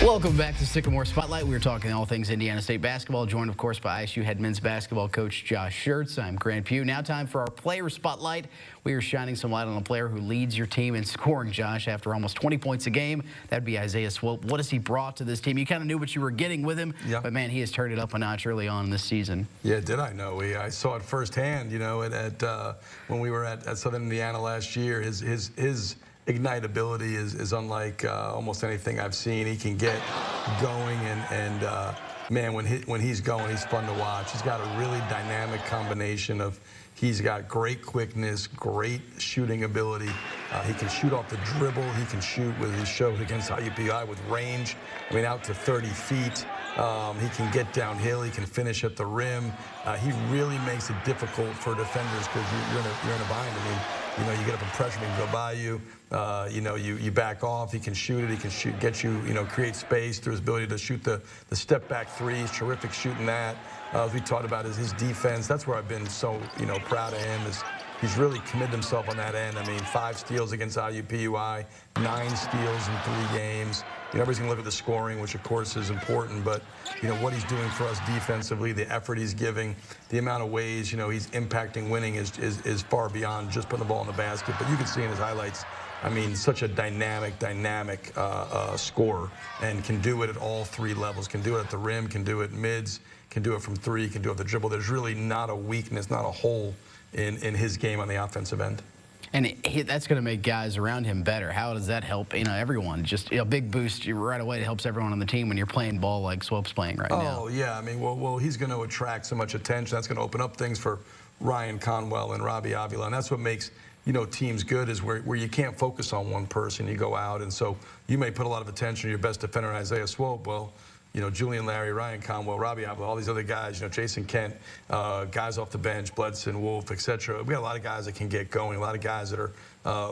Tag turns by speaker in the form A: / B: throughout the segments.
A: Welcome back to Sycamore Spotlight. We're talking all things Indiana State basketball, joined, of course, by ISU head men's basketball coach Josh Schertz. I'm Grant Pugh. Now time for our player spotlight. We are shining some light on a player who leads your team in scoring, Josh, after almost 20 points a game. That'd be Isaiah Swope. What has he brought to this team? You kind of knew what you were getting with him, but, man, he has turned it up a notch early on in this season.
B: Yeah, did I know? I saw it firsthand, you know, when we were at Southern Indiana last year. His ignitability is unlike almost anything I've seen. He can get going, and man, when he's going, he's fun to watch. He's got a really dynamic combination of, he's got great quickness, great shooting ability. He can shoot off the dribble. He can shoot, with his showed against IUPUI, with range. I mean, out to 30 feet. He can get downhill. He can finish at the rim. He really makes it difficult for defenders because you're in a bind. I mean, you know, you get up and pressure, he can go by you. You know, you back off. He can shoot it. He can get you, you know, create space through his ability to shoot the step back threes. Terrific shooting that. As we talked about, is his defense. That's where I've been so, you know, proud of him. Is he's really committed himself on that end. I mean, 5 steals against IUPUI, 9 steals in 3 games. You know, everybody's going to look at the scoring, which of course is important, but, you know, what he's doing for us defensively, the effort he's giving, the amount of ways, you know, he's impacting winning is far beyond just putting the ball in the basket. But you can see in his highlights, I mean, such a dynamic scorer, and can do it at all 3 levels. Can do it at the rim, can do it mids, can do it from 3, can do it at the dribble. There's really not a weakness, not a hole in his game on the offensive end.
A: And that's going to make guys around him better. How does that help, you know, everyone? Just a big boost right away. It helps everyone on the team when you're playing ball like Swope's playing right now.
B: Oh, yeah. I mean, well, he's going to attract so much attention. That's going to open up things for Ryan Conwell and Robbie Avila. And that's what makes, you know, teams good, is where you can't focus on one person. You go out, and so you may put a lot of attention on your best defender, Isaiah Swope. Well, you know, Julian Larry, Ryan Conwell, Robbie Avila, all these other guys, you know, Jason Kent, guys off the bench, Bledson, Wolf, etc. We got a lot of guys that can get going, a lot of guys that are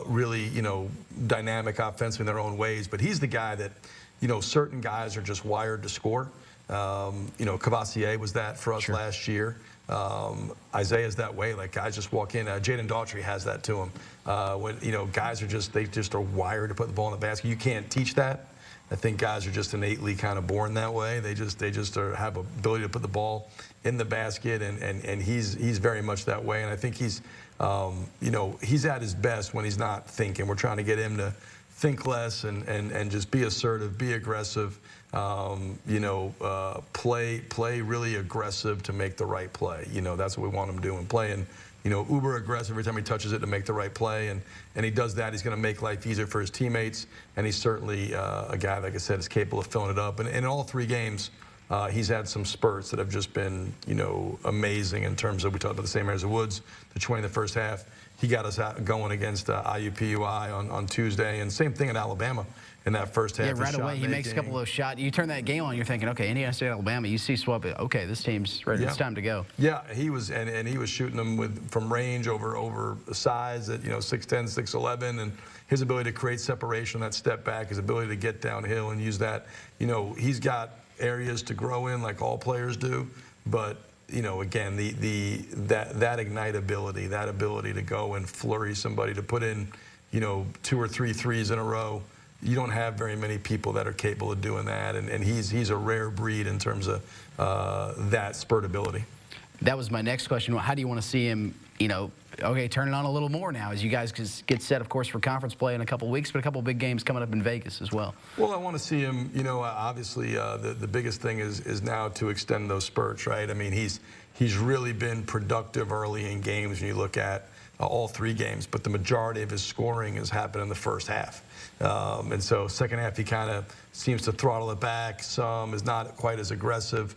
B: really, you know, dynamic offensively in their own ways. But he's the guy that, you know, certain guys are just wired to score. You know, Cavassier was that for us last year. Isaiah's that way. Like, guys just walk in. Jaden Daughtry has that to him. When, you know, guys are they just are wired to put the ball in the basket. You can't teach that. I think guys are just innately kind of born that way. They just have ability to put the ball in the basket, and he's very much that way. And I think he's, you know, he's at his best when he's not thinking. We're trying to get him to think less and just be assertive, be aggressive. You know, play really aggressive to make the right play. You know, that's what we want him doing, playing, you know, uber aggressive every time he touches it to make the right play, and he does that. He's going to make life easier for his teammates, and he's certainly a guy, like I said, is capable of filling it up. And in all 3 games, he's had some spurts that have just been, you know, amazing in terms of, we talked about the St. Mary's of Woods, the 20 in the first half. He got us out going against IUPUI on Tuesday, and same thing in Alabama in that first half.
A: Yeah, right away he makes a couple of those shots. You turn that game on, you're thinking, okay, Indiana State, Alabama. You see Swope, okay, this team's ready. It's time to go.
B: Yeah, he was, and he was shooting them from range over size at, you know, 6'10", 6'11", and his ability to create separation, that step back, his ability to get downhill and use that. You know, he's got areas to grow in, like all players do, but, you know, again, that ignitability, that ability to go and flurry somebody, to put in, you know, 2 or 3 threes in a row. You don't have very many people that are capable of doing that, and he's a rare breed in terms of that spurt ability.
A: That was my next question. How do you want to see him, you know, okay, turn it on a little more now as you guys get set, of course, for conference play in a couple of weeks, but a couple of big games coming up in Vegas as well?
B: Well, I want to see him, you know, obviously the biggest thing is now to extend those spurts, right? I mean, he's really been productive early in games when you look at all 3 games, but the majority of his scoring has happened in the first half. And so second half, he kind of seems to throttle it back some, is not quite as aggressive.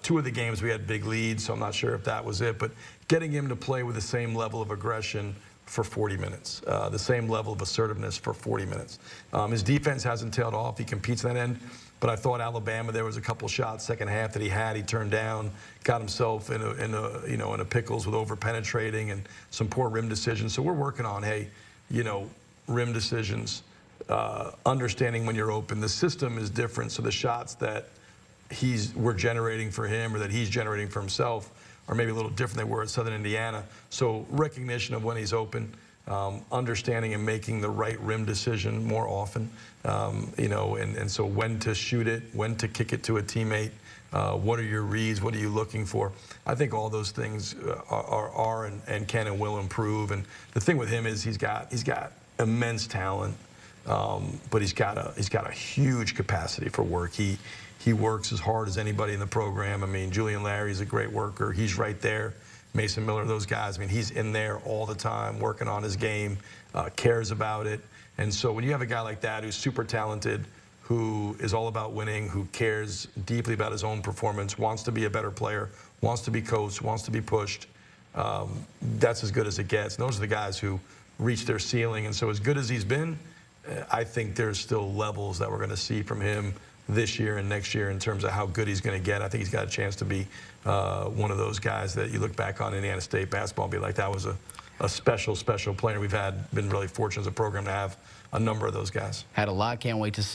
B: 2 of the games we had big leads, so I'm not sure if that was it, but getting him to play with the same level of aggression for 40 minutes, the same level of assertiveness for 40 minutes. His defense hasn't tailed off. He competes in that end. But I thought Alabama, there was a couple shots second half that he turned down, got himself in a pickles with over penetrating and some poor rim decisions. So we're working on, hey, you know, rim decisions, understanding when you're open. The system is different, so the shots that we're generating for him or that he's generating for himself are maybe a little different than they were at Southern Indiana. So recognition of when he's open, understanding and making the right rim decision more often, and so when to shoot it, when to kick it to a teammate, what are your reads, what are you looking for? I think all those things are and can and will improve. And the thing with him is he's got immense talent, but he's got a huge capacity for work. He works as hard as anybody in the program. I mean, Julian Larry's a great worker. He's right there. Mason Miller, those guys, I mean, he's in there all the time working on his game, cares about it. And so when you have a guy like that who's super talented, who is all about winning, who cares deeply about his own performance, wants to be a better player, wants to be coached, wants to be pushed, that's as good as it gets. And those are the guys who reach their ceiling. And so as good as he's been, I think there's still levels that we're going to see from him this year and next year in terms of how good he's going to get. I think he's got a chance to be one of those guys that you look back on Indiana State basketball and be like, that was a special player. We've been really fortunate as a program to have a number of those guys.
A: Had a lot. Can't wait to see